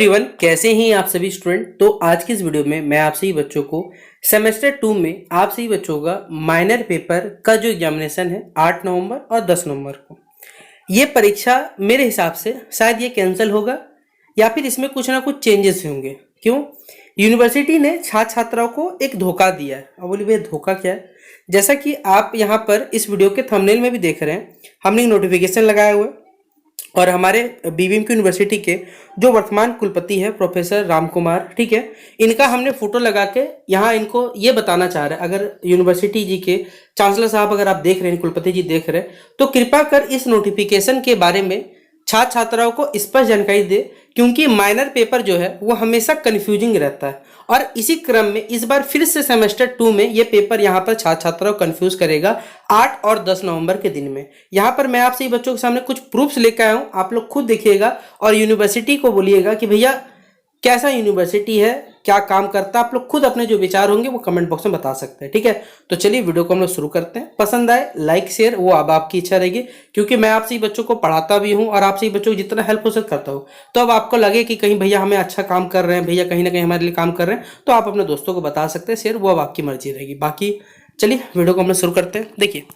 Everyone, कैसे हैं आप सभी स्टूडेंट। तो आज की इस वीडियो में मैं आप सभी बच्चों को सेमेस्टर 2 में आप सभी बच्चों का माइनर पेपर का जो एग्जामिनेशन है 8 नवंबर और 10 नवंबर को, ये परीक्षा मेरे हिसाब से शायद ये कैंसिल होगा या फिर इसमें कुछ ना कुछ चेंजेस होंगे। क्यों? यूनिवर्सिटी ने छात्र छात्राओं को एक धोखा दिया है। अब बोलिए भैया धोखा क्या है? जैसा कि आप यहाँ पर इस वीडियो के थंबनेल में भी देख रहे हैं, हमने नोटिफिकेशन लगाया हुआ है और हमारे बीबीएम की यूनिवर्सिटी के जो वर्तमान कुलपति है प्रोफेसर राम कुमार, ठीक है, इनका हमने फोटो लगा के यहाँ इनको ये बताना चाह रहे हैं, अगर यूनिवर्सिटी जी के चांसलर साहब अगर आप देख रहे हैं, कुलपति जी देख रहे हैं, तो कृपा कर इस नोटिफिकेशन के बारे में छात्र छात्राओं को स्पष्ट जानकारी दे, क्योंकि माइनर पेपर जो है वो हमेशा कंफ्यूजिंग रहता है और इसी क्रम में इस बार फिर से सेमेस्टर 2 में ये पेपर यहाँ पर छात्र छात्राओं को कंफ्यूज करेगा 8 और 10 नवंबर के दिन में। यहाँ पर मैं आपसे बच्चों के सामने कुछ प्रूफ्स लेकर आया हूँ, आप लोग खुद देखिएगा और यूनिवर्सिटी को बोलिएगा कि भैया कैसा यूनिवर्सिटी है, क्या काम करता है। आप लोग खुद अपने जो विचार होंगे वो कमेंट बॉक्स में बता सकते हैं, ठीक है। तो चलिए वीडियो को हम लोग शुरू करते हैं। पसंद आए लाइक शेयर वो अब आपकी इच्छा रहेगी, क्योंकि मैं आपसे बच्चों को पढ़ाता भी हूँ और आपसे बच्चों को जितना हेल्प हो सकता करता हूँ। तो अब आपको लगे कि कहीं भैया हमें अच्छा काम कर रहे हैं, भैया कहीं ना कहीं हमारे लिए काम कर रहे हैं, तो आप अपने दोस्तों को बता सकते हैं शेयर, वो अब आपकी मर्जी रहेगी। बाकी चलिए वीडियो को हम लोग शुरू करते हैं। देखिए,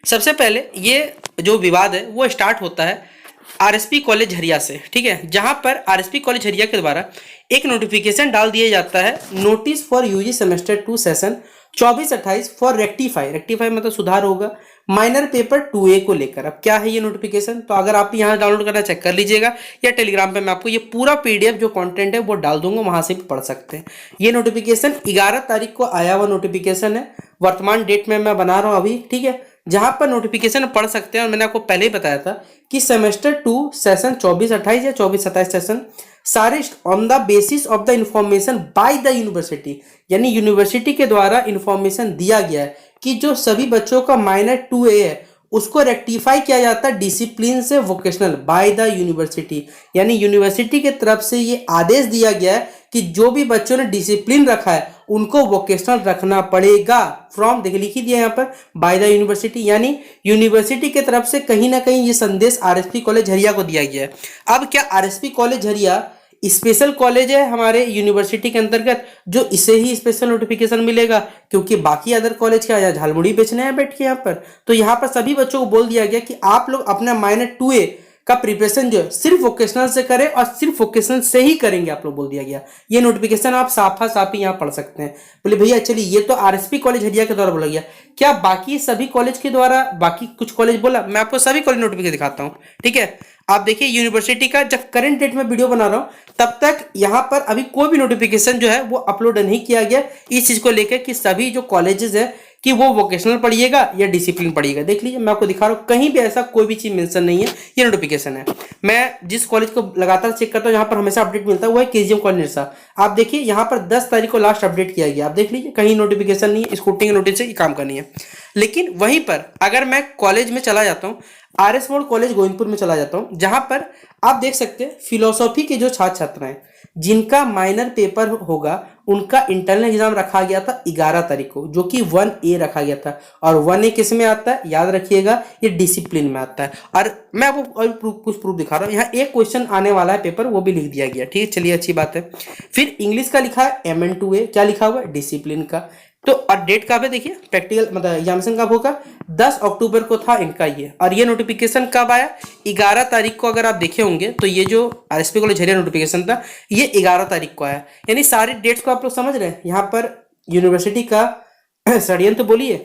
सबसे पहले ये जो विवाद है वो स्टार्ट होता है आरएसपी कॉलेज झरिया से, ठीक है, जहां पर आरएसपी कॉलेज झरिया के द्वारा एक नोटिफिकेशन डाल दिया जाता है, notice for UG semester 2 session 24-28 for rectify मतलब सुधार होगा माइनर पेपर 2A को लेकर। अब क्या है ये नोटिफिकेशन, तो अगर आप यहां डाउनलोड करना चेक कर लीजिएगा या टेलीग्राम पे मैं आपको ये पूरा पीडीएफ जो कंटेंट है वो डाल दूंगा, वहां से भी पढ़ सकते हैं। ये नोटिफिकेशन 11 तारीख को आया हुआ नोटिफिकेशन है, वर्तमान डेट में मैं बना रहा हूं अभी, ठीक है, जहां पर नोटिफिकेशन पढ़ सकते हैं। और मैंने आपको पहले ही बताया था कि सेमेस्टर 2 सेशन 24-28 या 24-27 सेशन सारे on the basis of the information by the university, यानी यूनिवर्सिटी के द्वारा इंफॉर्मेशन दिया गया है कि जो सभी बच्चों का माइनर 2A है उसको रेक्टिफाई किया जाता है डिसिप्लिन से वोकेशनल बाय द यूनिवर्सिटी, यानी यूनिवर्सिटी की तरफ से ये आदेश दिया गया है कि जो भी बच्चों ने डिसिप्लिन रखा है उनको वोकेशनल रखना पड़ेगा फ्रॉम, देखिए लिखी दिया यहाँ पर बाय द यूनिवर्सिटी, यानी यूनिवर्सिटी की तरफ से कहीं ना कहीं ये संदेश आरएसपी कॉलेज झरिया को दिया गया है। अब क्या RSP college Jharia special college है हमारे यूनिवर्सिटी के अंतर्गत जो इसे ही स्पेशल नोटिफिकेशन मिलेगा, क्योंकि बाकी अदर कॉलेज क्या है झालमुड़ी बेचने हैं बैठ के यहाँ पर। तो यहाँ पर सभी बच्चों को बोल दिया गया कि आप लोग अपना माइनर 2A का प्रिपरेशन जो है सिर्फ वोकेशनल से करें और सिर्फ वोकेशनल से ही करेंगे, आप लोग बोल दिया गया। ये नोटिफिकेशन आप साफा साफी यहाँ पढ़ सकते हैं। बोले भैया चलिए ये तो आरएसपी कॉलेज झरिया के द्वारा बोला गया, क्या बाकी सभी कॉलेज के द्वारा बाकी कुछ कॉलेज बोला? मैं आपको सभी कॉलेज नोटिफिकेशन दिखाता हूँ, ठीक है। आप देखिए यूनिवर्सिटी का जब करंट डेट में वीडियो बना रहा हूं तब तक यहां पर अभी कोई भी नोटिफिकेशन जो है वो अपलोड नहीं किया गया इस चीज को लेकर कि सभी जो कॉलेजेस है कि वो वोकेशनल पढ़िएगा या डिसिप्लिन पढ़िएगा। देख लीजिए मैं आपको दिखा रहा हूं, कहीं भी ऐसा कोई भी चीज मेंशन नहीं है, ये नोटिफिकेशन है। मैं जिस कॉलेज को लगातार चेक करता हूं जहां पर हमेशा अपडेट मिलता है वो है केजीएम कॉलेज निरसा। आप देखिए यहाँ पर 10 तारीख को लास्ट अपडेट किया गया, आप देख लीजिए कहीं नोटिफिकेशन नहीं है, स्कूटी के नोटिस से काम करनी है। लेकिन वहीं पर अगर मैं कॉलेज में चला जाता हूँ, आरएस बोर्ड कॉलेज गोविंदपुर में चला जाता हूं, जहां पर आप देख सकते हैं फिलोसॉफी के जो छात्र छात्रा हैं जिनका माइनर पेपर होगा उनका इंटरनल एग्जाम रखा गया था 11 तारीख को, जो कि 1A रखा गया था। और 1A किस में आता है याद रखिएगा, ये डिसिप्लिन में आता है। और मैं आपको कुछ प्रूफ दिखा रहा हूं, यहाँ एक क्वेश्चन आने वाला है पेपर वो भी लिख दिया गया, ठीक है, चलिए अच्छी बात है। फिर इंग्लिश का लिखा है MN2A, क्या लिखा हुआ है डिसिप्लिन का। तो और डेट कब है देखिए, प्रैक्टिकल मतलब एग्जामिनेशन कब होगा 10 अक्टूबर को था इनका ये, और ये नोटिफिकेशन कब आया 11 तारीख को। अगर आप देखे होंगे तो ये जो आरएसपी कॉलेज झरिया नोटिफिकेशन था ये 11 तारीख को आया, यानी सारे डेट्स को आप लोग समझ रहे हैं। यहाँ पर यूनिवर्सिटी का षड्यंत्र बोलिए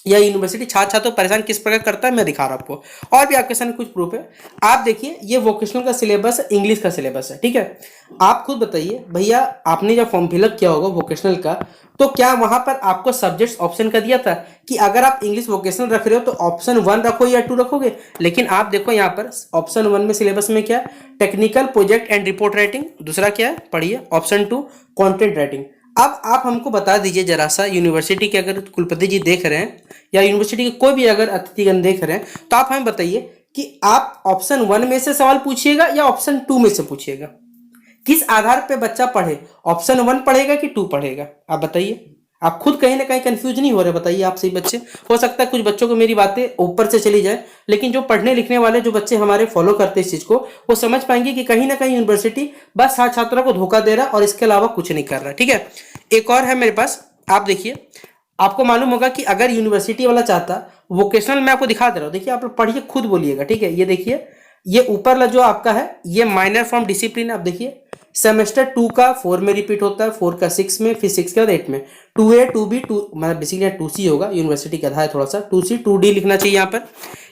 या यूनिवर्सिटी छात्र छात्रों परेशान किस प्रकार करता है मैं दिखा रहा हूं आपको, और भी आपके सामने कुछ प्रूफ है। आप देखिए ये वोकेशनल का सिलेबस है, इंग्लिश का सिलेबस है, ठीक है। आप खुद बताइए भैया आपने जब फॉर्म फिलअप किया होगा वोकेशनल का, तो क्या वहां पर आपको सब्जेक्ट्स ऑप्शन का दिया था कि अगर आप इंग्लिश वोकेशनल रख रहे हो तो ऑप्शन 1 रखो या 2 रखोगे? लेकिन आप देखो यहाँ पर ऑप्शन 1 में सिलेबस में क्या है, technical project and report writing, दूसरा क्या है पढ़िए ऑप्शन 2 कंटेंट राइटिंग। अब आप हमको बता दीजिए जरा सा, यूनिवर्सिटी के अगर कुलपति जी देख रहे हैं या यूनिवर्सिटी के कोई भी अगर अतिथिगण देख रहे हैं तो आप हमें बताइए कि आप ऑप्शन 1 में से सवाल पूछिएगा या ऑप्शन 2 में से पूछिएगा, किस आधार पे बच्चा पढ़े, ऑप्शन 1 पढ़ेगा कि 2 पढ़ेगा? आप बताइए। आप खुद कहीं ना कहीं कंफ्यूज नहीं हो रहे? बताइए आप सही बच्चे। हो सकता है कुछ बच्चों को मेरी बातें ऊपर से चली जाए, लेकिन जो पढ़ने लिखने वाले जो बच्चे हमारे फॉलो करते हैं इस चीज को, वो समझ पाएंगे कि कहीं ना कहीं यूनिवर्सिटी बस छात्रों को धोखा दे रहा है और इसके अलावा कुछ नहीं कर रहा। ठीक है, एक और है मेरे पास, आप देखिए। आपको मालूम होगा कि अगर यूनिवर्सिटी वाला चाहता, वोकेशनल मैं आपको दिखा दे रहा हूँ, देखिए आप लोग पढ़िए, खुद बोलिएगा। ठीक है, ये देखिए, ये ऊपर वाला जो आपका है ये माइनर फ्रॉम डिसिप्लिन। आप देखिए सेमेस्टर 2 का 4 में रिपीट होता है, 4 का 6 में, फिर 6 का 8 में। 2A 2B 2 मतलब बेसिकली 2C होगा, यूनिवर्सिटी का आधा है थोड़ा सा, 2C 2D लिखना चाहिए यहाँ पर।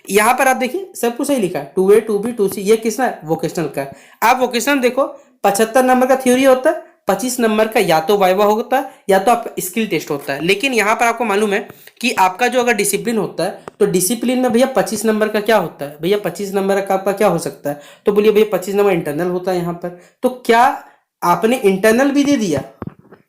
यहाँ पर आप देखिए सब कुछ सही लिखा है, 2A 2B 2C। ये किसना है? वोकेशनल का है। आप वोकेशनल देखो, 75 नंबर का थ्योरी होता है, 25 नंबर का या तो वाइवा होता है या तो आपका स्किल टेस्ट होता है। लेकिन यहाँ पर आपको मालूम है कि आपका जो अगर डिसिप्लिन होता है तो डिसिप्लिन में भैया 25 नंबर का क्या होता है? भैया 25 नंबर का आपका क्या हो सकता है? तो बोलिए भैया 25 नंबर इंटरनल होता है यहाँ पर। तो क्या आपने इंटरनल भी दे दिया?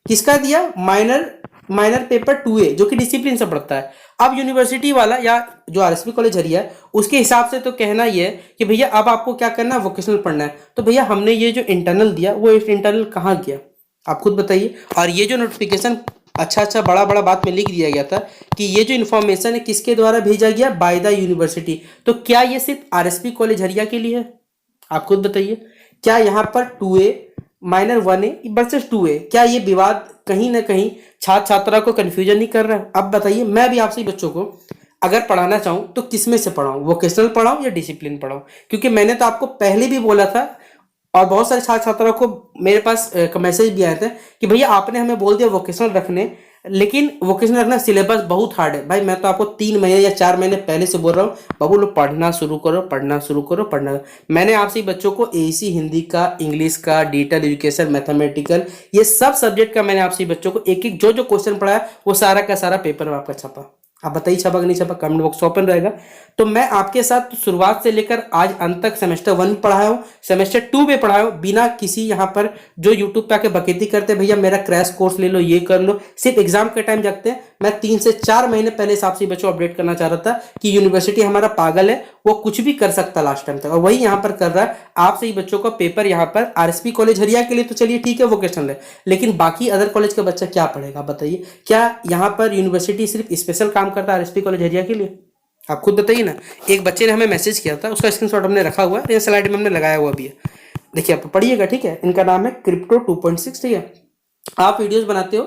किसका दिया? माइनर पेपर 2A जो कि डिसिप्लिन से पढ़ता है। अब यूनिवर्सिटी वाला या जो आरएसपी कॉलेज हरिया है उसके हिसाब से तो कहना ये है कि भैया अब आपको क्या करना है? वोकेशनल पढ़ना है। तो भैया हमने ये जो इंटरनल दिया वो इंटरनल कहाँ गया? आप खुद बताइए। और ये जो नोटिफिकेशन अच्छा बड़ा बड़ा बात में लिख दिया गया था कि ये जो इन्फॉर्मेशन है किसके द्वारा भेजा गया? By the university. तो क्या ये सिर्फ आरएसपी कॉलेज हरिया के लिए है? आप खुद बताइए। क्या यहाँ पर 2A minor 1A versus 2A, क्या ये विवाद कहीं ना कहीं छात्र छात्रा को कंफ्यूजन नहीं कर रहा है? अब बताइए, मैं भी आपसे बच्चों को अगर पढ़ाना चाहूँ तो किसमें से पढ़ाऊँ? वोकेशनल पढ़ाऊँ या डिसिप्लिन पढ़ाऊँ? क्योंकि मैंने तो आपको पहले भी बोला था और बहुत सारे छात्र छात्राओं को मेरे पास मैसेज भी आए थे कि भैया आपने हमें बोल दिया वोकेशनल रखने, लेकिन वोकेशनल रखना सिलेबस बहुत हार्ड है। भाई मैं तो आपको 3 महीने या 4 महीने पहले से बोल रहा हूँ, बाबू लोग पढ़ना शुरू करो, पढ़ना शुरू करो, पढ़ना। मैंने आपसे बच्चों को एसी हिंदी का, इंग्लिश का, डिजिटल एजुकेशन, मैथमेटिकल, ये सब सब्जेक्ट का मैंने आपसे बच्चों को एक एक जो क्वेश्चन पढ़ाया वो सारा का सारा पेपर में आपका छपा। आप बताइए छपा कि नहीं छपा? कमेंट बॉक्स ओपन रहेगा। तो मैं आपके साथ शुरुआत से लेकर आज अंत तक सेमेस्टर 1 में पढ़ाया हूँ, सेमेस्टर 2 में पढ़ाया हूँ, बिना किसी यहाँ पर जो यूट्यूब पे आके बकैती करते भैया मेरा क्रैश कोर्स ले लो, ये कर लो, सिर्फ एग्जाम के टाइम जगते हैं। मैं 3 से 4 महीने पहले हिसाब से बच्चों अपडेट करना चाह रहा था कि यूनिवर्सिटी हमारा पागल है, वो कुछ भी कर सकता लास्ट टाइम तक, और वही यहाँ पर कर रहा है। आपसे ही बच्चों का पेपर यहाँ पर आरएसपी कॉलेज हरिया के लिए तो चलिए ठीक है वोकेशनल है, लेकिन बाकी अदर कॉलेज का बच्चा क्या पढ़ेगा? बताइए। क्या यहाँ पर यूनिवर्सिटी सिर्फ स्पेशल काम करता है आरएसपी कॉलेज हरिया के लिए? आप खुद बताइए ना। एक बच्चे ने हमें मैसेज किया था, उसका स्क्रीनशॉट हमने रखा हुआ है, स्लाइड में हमने लगाया हुआ भी है, देखिए आप पढ़िएगा। ठीक है, इनका नाम है क्रिप्टो 2.6। ठीक है, आप वीडियोस बनाते हो,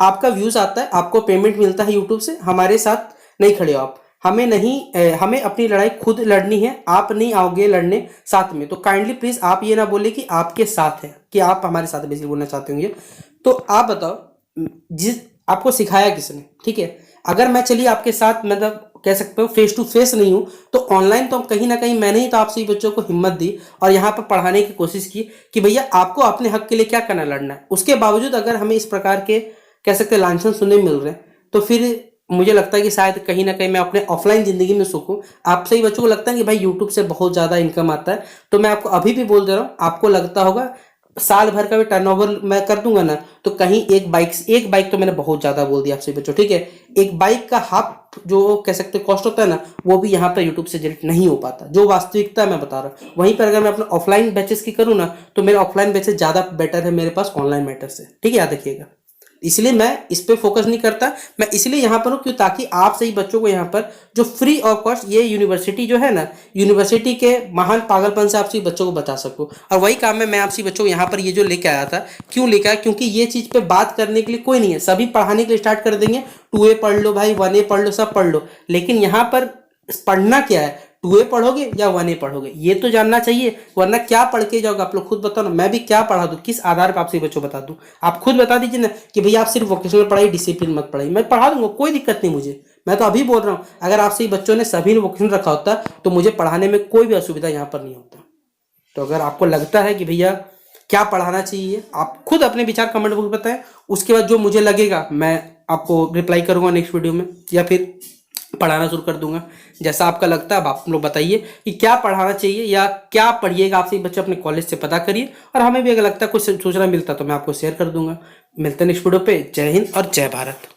आपका व्यूज आता है, आपको पेमेंट मिलता है यूट्यूब से, हमारे साथ नहीं खड़े हो आप। हमें नहीं हमें अपनी लड़ाई खुद लड़नी है, आप नहीं आओगे लड़ने साथ में। तो काइंडली प्लीज आप ये ना बोले कि आपके साथ है, कि आप हमारे साथ बेसिकली बोलना चाहते होंगे। तो आप बताओ जिस आपको सिखाया किसने? ठीक है, अगर मैं चलिए आपके साथ मतलब कह सकते हो फेस टू फेस नहीं हूं तो ऑनलाइन तो कहीं ना कहीं मैंने ही तो आपसे बच्चों को हिम्मत दी और यहाँ पर पढ़ाने की कोशिश की कि भैया आपको अपने हक के लिए क्या करना, लड़ना है। उसके बावजूद अगर हमें इस प्रकार के कह सकते हैं लांछन सुनने मिल रहे हैं तो फिर मुझे लगता है कि शायद कहीं ना कहीं मैं अपने ऑफलाइन जिंदगी में सुख हूँ। आपसे ही बच्चों को लगता है कि भाई यूट्यूब से बहुत ज्यादा इनकम आता है, तो मैं आपको अभी भी बोल दे रहा हूँ, आपको लगता होगा साल भर का भी टर्नओवर मैं कर दूंगा ना, तो कहीं एक बाइक तो मैंने बहुत ज्यादा बोल दिया आपसे बच्चों। ठीक है, एक बाइक का हाफ जो कह सकते कॉस्ट होता है ना, वो भी यहाँ पर यूट्यूब से जनरेट नहीं हो पाता, जो वास्तविकता मैं बता रहा हूँ। वहीं पर अगर मैं अपने ऑफलाइन बैचेस की करूँ ना, तो मेरे ऑफलाइन बैचेस ज्यादा बेटर है मेरे पास ऑनलाइन मैटर से। ठीक है, याद रखिएगा। इसलिए मैं इस पे फोकस नहीं करता, मैं इसलिए यहाँ पर हूँ क्यों, ताकि आप सही बच्चों को यहाँ पर जो फ्री ऑफ कॉस्ट ये यूनिवर्सिटी जो है ना, यूनिवर्सिटी के महान पागलपन से आप सही बच्चों को बचा सकूँ। और वही काम है मैं आपसे बच्चों को यहाँ पर ये जो लेके आया था। क्यों लेके आया? क्योंकि ये चीज़ पे बात करने के लिए कोई नहीं है, सभी पढ़ाने के लिए स्टार्ट कर देंगे, 2A पढ़ लो भाई, 1A पढ़ लो, सब पढ़ लो, लेकिन यहाँ पर पढ़ना क्या है, 2A पढ़ोगे या 1A पढ़ोगे, ये तो जानना चाहिए, वरना क्या पढ़ के जाओगे? आप लोग खुद बताओ ना, मैं भी क्या पढ़ा दूं, किस आधार पर आपसे बच्चों बता दूं? आप खुद बता दीजिए ना कि भैया आप सिर्फ वोकेशनल पढ़ाई, डिसिप्लिन मत पढ़ाई, मैं पढ़ा दूंगा, कोई दिक्कत नहीं मुझे। मैं तो अभी बोल रहा हूँ, अगर आपसे बच्चों ने सभी ने वोकेशनल रखा होता तो मुझे पढ़ाने में कोई भी असुविधा यहाँ पर नहीं होता। तो अगर आपको लगता है कि भैया क्या पढ़ाना चाहिए, आप खुद अपने विचार कमेंट बॉक्स में बताएं, उसके बाद जो मुझे लगेगा मैं आपको रिप्लाई करूंगा नेक्स्ट वीडियो में, या फिर पढ़ाना शुरू कर दूंगा। जैसा आपका लगता है आप लोग बताइए कि क्या पढ़ाना चाहिए या क्या पढ़िएगा, आपसे बच्चे अपने कॉलेज से पता करिए, और हमें भी अगर लगता है कुछ सूचना मिलता तो मैं आपको शेयर कर दूंगा। मिलते हैं नेक्स्ट वीडियो पे। जय हिंद और जय भारत।